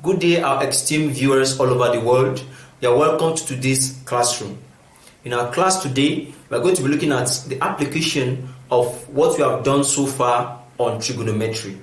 Good day, our esteemed viewers all over the world. You are welcome to today's classroom. In our class today, we are going to be looking at the application of what we have done so far on trigonometry.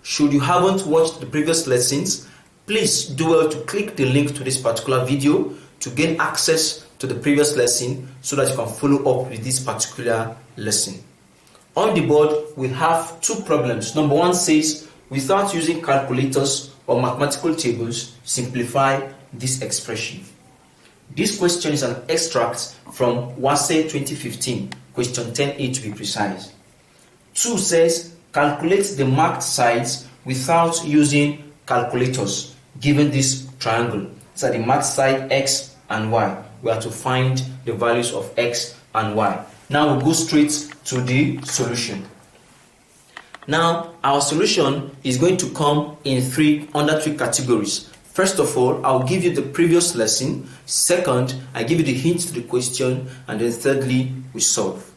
Should you haven't watched the previous lessons, please do well to click the link to this particular video to gain access to the previous lesson so that you can follow up with this particular lesson. On the board, we have two problems. Number one says, without using calculators or mathematical tables, simplify this expression. This question is an extract from WASSCE 2015, question 10A to be precise. 2 says, calculate the marked sides without using calculators, given this triangle. These are the marked side X and Y. We are to find the values of X and Y. Now we'll go straight to the solution. Now, our solution is going to come in under three categories. First of all, I'll give you the previous lesson. Second, I give you the hint to the question. And then thirdly, we solve.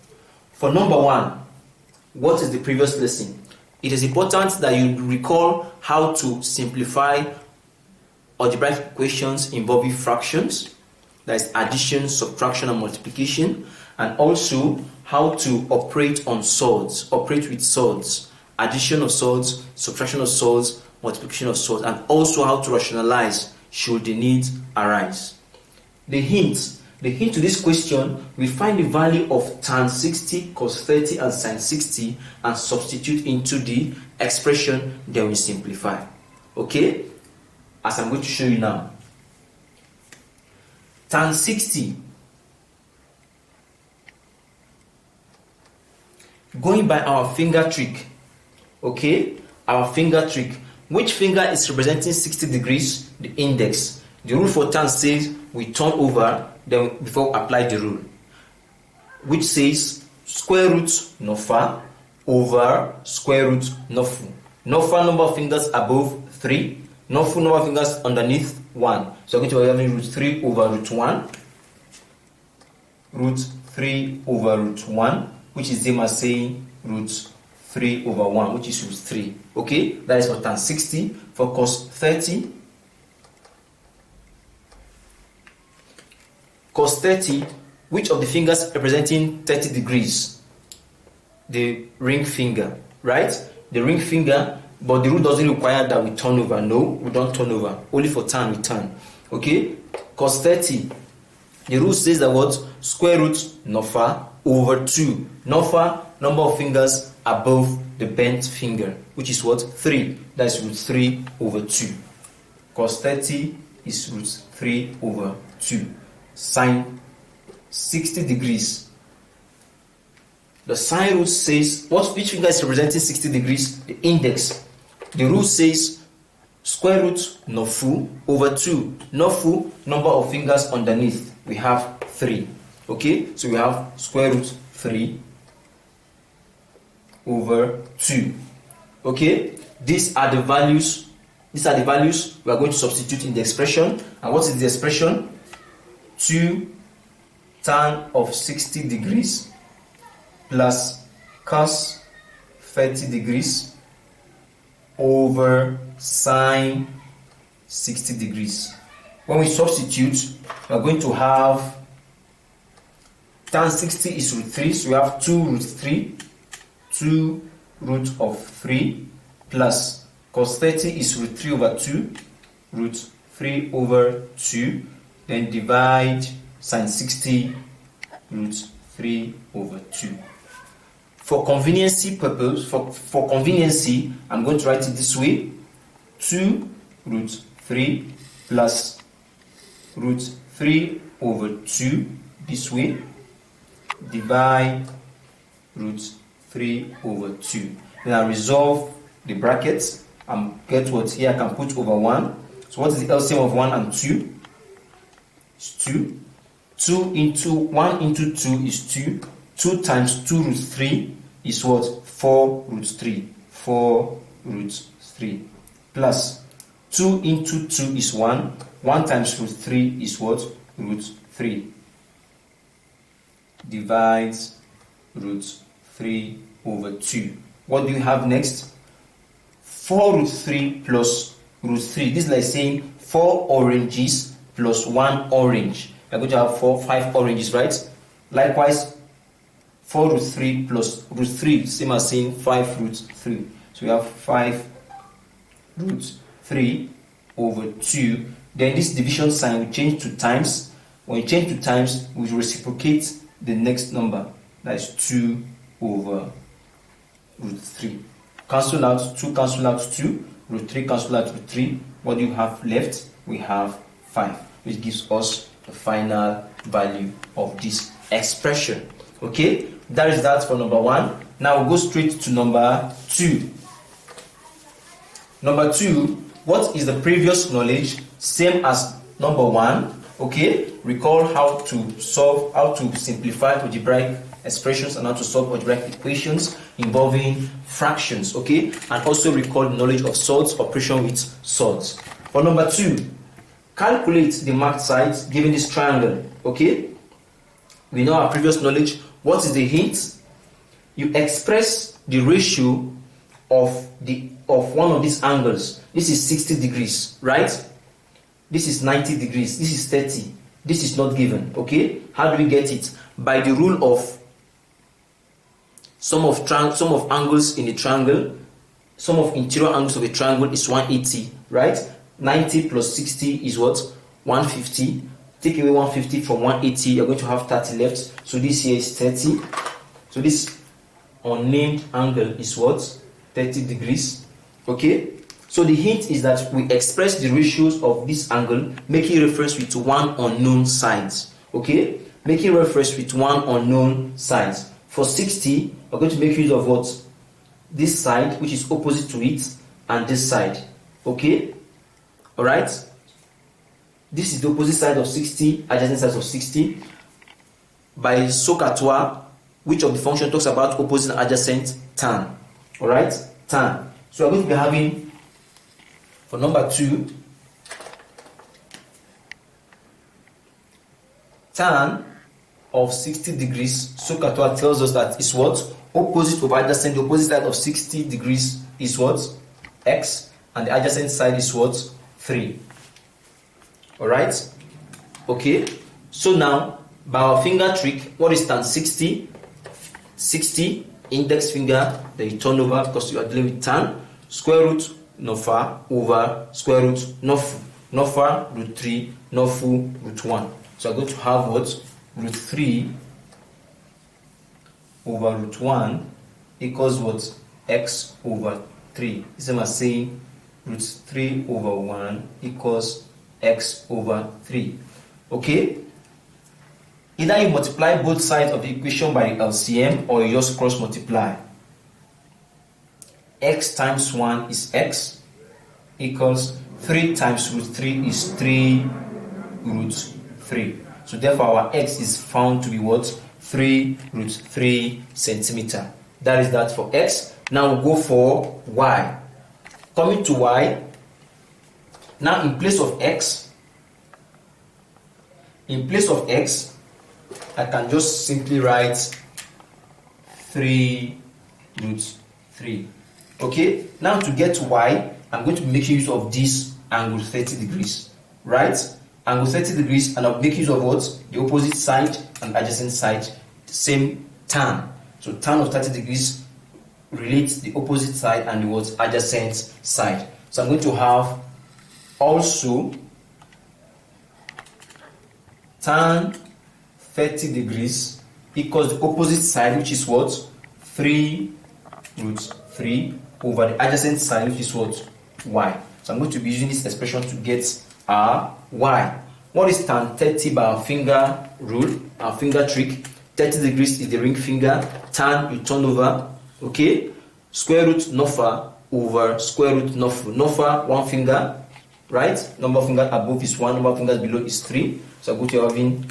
For number one, what is the previous lesson? It is important that you recall how to simplify algebraic equations involving fractions, that is addition, subtraction, and multiplication, and also how to operate with surds. Addition of surds, subtraction of surds, multiplication of surds, and also how to rationalize should the need arise. The hint to this question, we find the value of tan 60, cos 30, and sin 60 and substitute into the expression, then we simplify. Okay? As I'm going to show you now. Tan 60. Going by our finger trick. Okay, our finger trick. Which finger is representing 60 degrees? The index. The rule for tan says we turn over then before we apply the rule, which says square root nofa over square root nofu. Nofa number of fingers above 3, nofu number of fingers underneath 1. So we're going to be having root 3 over root 1, root 3 over root 1, which is the same as saying root 3 over 1, which is root 3. Okay, that is for tan 60. For cos 30, which of the fingers representing 30 degrees? The ring finger, right? The ring finger, but the rule doesn't require that we turn over. No, we don't turn over. Only for tan we turn. Okay, cos 30. The rule says that what? Square root nofa over 2. Nofa, number of fingers above the bent finger, which is what? 3. That is root 3 over 2. Cos 30 is root 3 over 2. Sin 60 degrees. The sine rule says, which finger is representing 60 degrees? The index. The rule says square root nofu over 2. Nofu, number of fingers underneath. We have 3. Okay, so we have square root 3 over 2. Okay, these are the values we are going to substitute in the expression. And what is the expression? 2 tan of 60 degrees plus cos 30 degrees over sine 60 degrees. When we substitute, we are going to have tan 60 is root 3, so we have 2 root 3, 2 root of 3 plus cos 30 is root 3 over 2, root 3 over 2, then divide sin 60 root 3 over 2. For conveniency purpose, for conveniency, I'm going to write it this way: 2 root 3 plus root 3 over 2 this way, divide root 3 over 2. Then I resolve the brackets and get what here I can put over 1. So what is the LCM of 1 and 2? It's 2. 2 into 1 into 2 is 2. 2 times 2 root 3 is what? 4 root 3. 4 root 3. Plus 2 into 2 is 1. 1 times root 3 is what? Root 3. Divides root 3 over 2. What do you have next? 4 root 3 plus root 3. This is like saying 4 oranges plus 1 orange. We're going to have 5 oranges, right? Likewise, 4 root 3 plus root 3, same as saying 5 root 3. So we have 5 root 3 over 2. Then this division sign will change to times. When you change to times, we reciprocate the next number. That is 2 over root 3. Cancel out 2, cancel out 2. Root 3 cancel out root 3. What do you have left? We have 5, which gives us the final value of this expression. Okay, that is that for number 1. Now we'll go straight to number 2. Number 2, what is the previous knowledge? Same as number 1. Okay, recall how to simplify algebraic expressions and how to solve algebraic equations involving fractions. Okay, and also recall the knowledge of sorts, operation with sorts. For number 2, calculate the marked sides given this triangle. Okay, we know our previous knowledge. What is the hint? You express the ratio of one of these angles. This is 60 degrees, right? This is 90 degrees. This is 30. This is not given. Okay, how do we get it? By the rule of sum of angles in a triangle. Sum of interior angles of a triangle is 180, right? 90 plus 60 is what? 150. Take away 150 from 180, you're going to have 30 left. So this here is 30. So this unnamed angle is what? 30 degrees. Okay, so the hint is that we express the ratios of this angle making reference with one unknown sides. Okay, making reference with one unknown sides. For 60, we're going to make use of what? This side, which is opposite to it, and this side. Okay, all right. This is the opposite side of 60, adjacent sides of 60. By SOHCAHTOA, which of the function talks about opposite and adjacent? Tan. All right, tan. So we're going to be having, for number 2, tan of 60 degrees. SOHCAHTOA tells us that it's what? Opposite over adjacent. The opposite side of 60 degrees is what? X. And the adjacent side is what? 3. Alright? Okay. So now, by our finger trick, what is tan 60? 60, index finger, then you turn over because you are dealing with tan. Square root nofa over square root nofu. Nofa root 3, nofu root 1. So I'm going to have what? Root 3 over root 1 equals what? X over 3. The same as saying root 3 over 1 equals x over 3. Okay? Either you multiply both sides of the equation by LCM or you just cross multiply. X times 1 is x equals 3 times root 3 is 3 root 3. So therefore our x is found to be what? 3 root 3 centimeter. That is that for x. Now we'll go for y. Coming to y, now in place of x, I can just simply write 3 root 3. Okay, now to get y, I'm going to make use of this angle 30 degrees, right? Angle 30 degrees, and I'll make use of what? The opposite side and adjacent side, the same tan. So tan of 30 degrees relates the opposite side and the what? Adjacent side. So I'm going to have also tan 30 degrees equals the opposite side, which is what? 3 root 3 over the adjacent side, which is what? Y. So I'm going to be using this expression to get our y. What is tan 30 by our finger rule, our finger trick? 30 degrees is the ring finger. Tan, you turn over. Okay? Square root nofa over square root nofu. Nofa, one finger, right? Number of fingers above is 1, number of fingers below is 3. So I'm going to having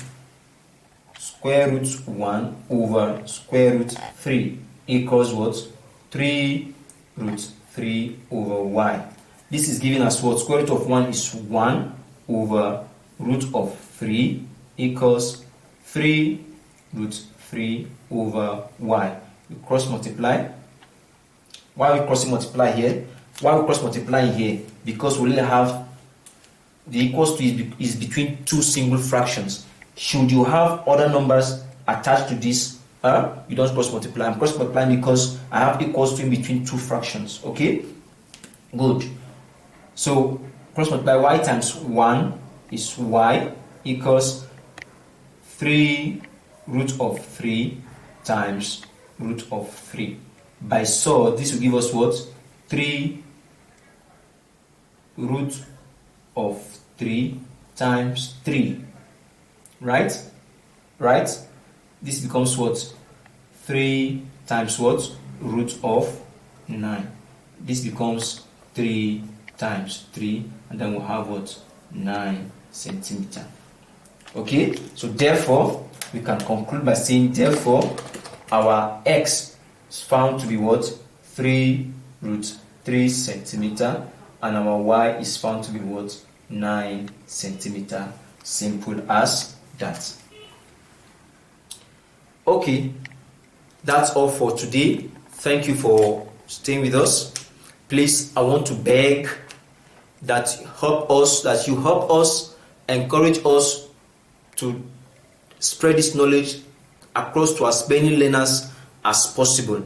square root 1 over square root 3 equals what? 3 root 3 over y. This is giving us what? Square root of 1 is 1 over root of 3 equals 3 root 3 over y. We cross multiply. Why are we crossing multiply here? Why we cross multiplying here? Because we only have the equals to is between two single fractions. Should you have other numbers attached to this, you don't cross multiply. I'm cross multiplying because I have equals to in between two fractions. Okay, good. So cross multiply y times 1 is y equals 3 root of 3 times root of 3. By so, this will give us what? 3 root of 3 times 3. Right? Right? This becomes what? 3 times what? Root of 9. This becomes 3 times 3, and then we'll have what? 9 centimeter. Okay, so therefore we can conclude by saying therefore our x is found to be what? 3 root 3 centimeter, and our y is found to be what? 9 centimeter. Simple as that. Okay, that's all for today. Thank you for staying with us. Please, I want to beg that you help us, encourage us to spread this knowledge across to as many learners as possible.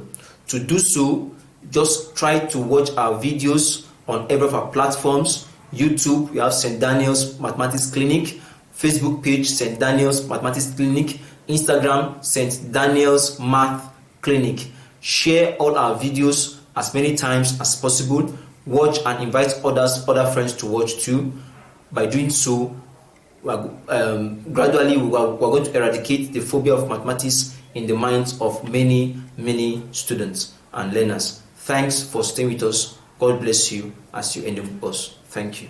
To do so, just try to watch our videos on every of our platforms. YouTube, we have St. Daniel's Mathematics Clinic. Facebook page, St. Daniel's Mathematics Clinic. Instagram, St. Daniel's Math Clinic. Share all our videos as many times as possible. Watch and invite other friends to watch too. By doing so, gradually we're going to eradicate the phobia of mathematics in the minds of many students and learners. Thanks for staying with us. God bless you as you end with us. Thank you.